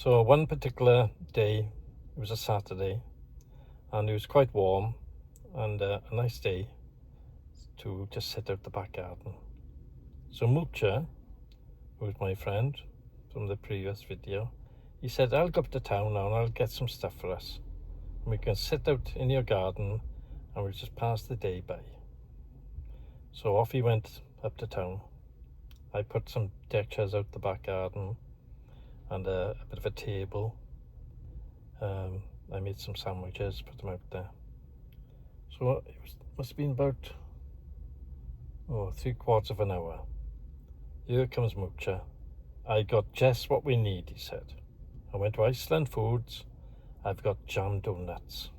So one particular day, it was a Saturday, and it was quite warm, and a nice day to just sit out the back garden. So Moocher, who's my friend from the previous video, he said, I'll go up to town now and I'll get some stuff for us. And we can sit out in your garden and we'll just pass the day by. So off he went up to town. I put some deck chairs out the back garden and a bit of a table. I made some sandwiches, put them out there. So must have been about 3/4 of an hour. Here comes Moocher. I got just what we need, he said. I went to Iceland Foods. I've got jam donuts.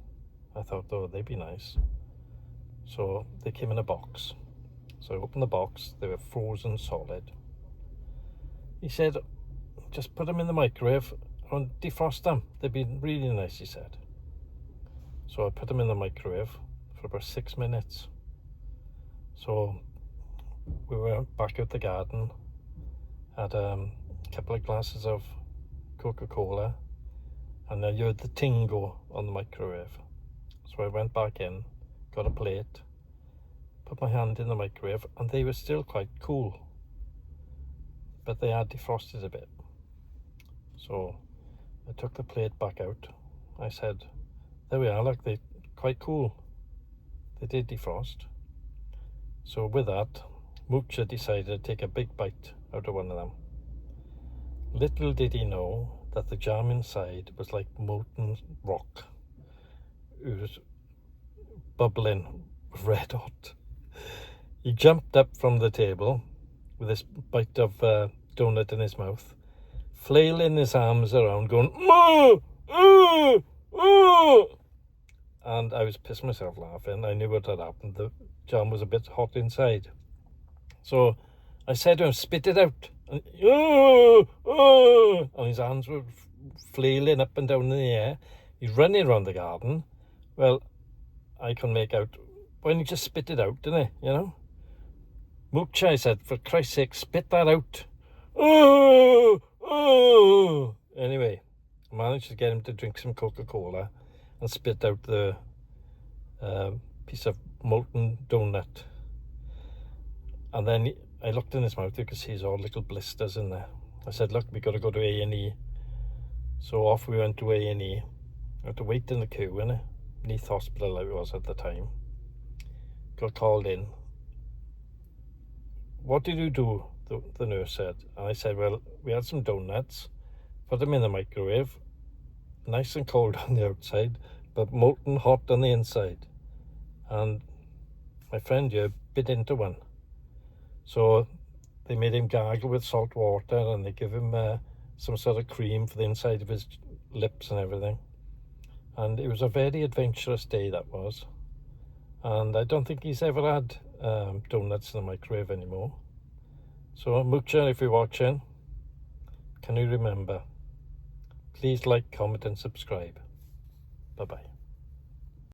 I thought, they'd be nice. So they came in a box. So I opened the box. They were frozen solid. He said, just put them in the microwave and defrost them. They'd be really nice, he said. So I put them in the microwave for about 6 minutes. So we were back out the garden, had a couple of glasses of Coca-Cola, and I heard the tingo on the microwave. So I went back in, got a plate, put my hand in the microwave, and they were still quite cool, but they had defrosted a bit. So I took the plate back out. I said, there we are, look, they're quite cool. They did defrost. So with that, Moocher decided to take a big bite out of one of them. Little did he know that the jam inside was like molten rock. It was bubbling red hot. He jumped up from the table with this bite of donut in his mouth, flailing his arms around, going, "Moo! Ooh! Ooh!" And I was pissing myself laughing. I knew what had happened. The jam was a bit hot inside. So I said to him, spit it out. And, and his hands were flailing up and down in the air. He's running around the garden. Well, I can make out, why don't you just spit it out, didn't he? You know? Moocher, I said, for Christ's sake, spit that out. Anyway, I managed to get him to drink some Coca-Cola and spit out the piece of molten donut. And then I looked in his mouth. You could see his all little blisters in there. I said, look, we got to go to A&E. So off we went to A&E. I had to wait in the queue, innit? Neath Hospital it was at the time. Got called in. What did you do? The nurse said. And I said, well, we had some donuts, put them in the microwave, nice and cold on the outside, but molten hot on the inside. And my friend here bit into one. So they made him gargle with salt water, and they give him some sort of cream for the inside of his lips and everything. And it was a very adventurous day, that was. And I don't think he's ever had donuts in the microwave anymore. So Moocher, if you're watching, can you remember? Please like, comment and subscribe. Bye-bye.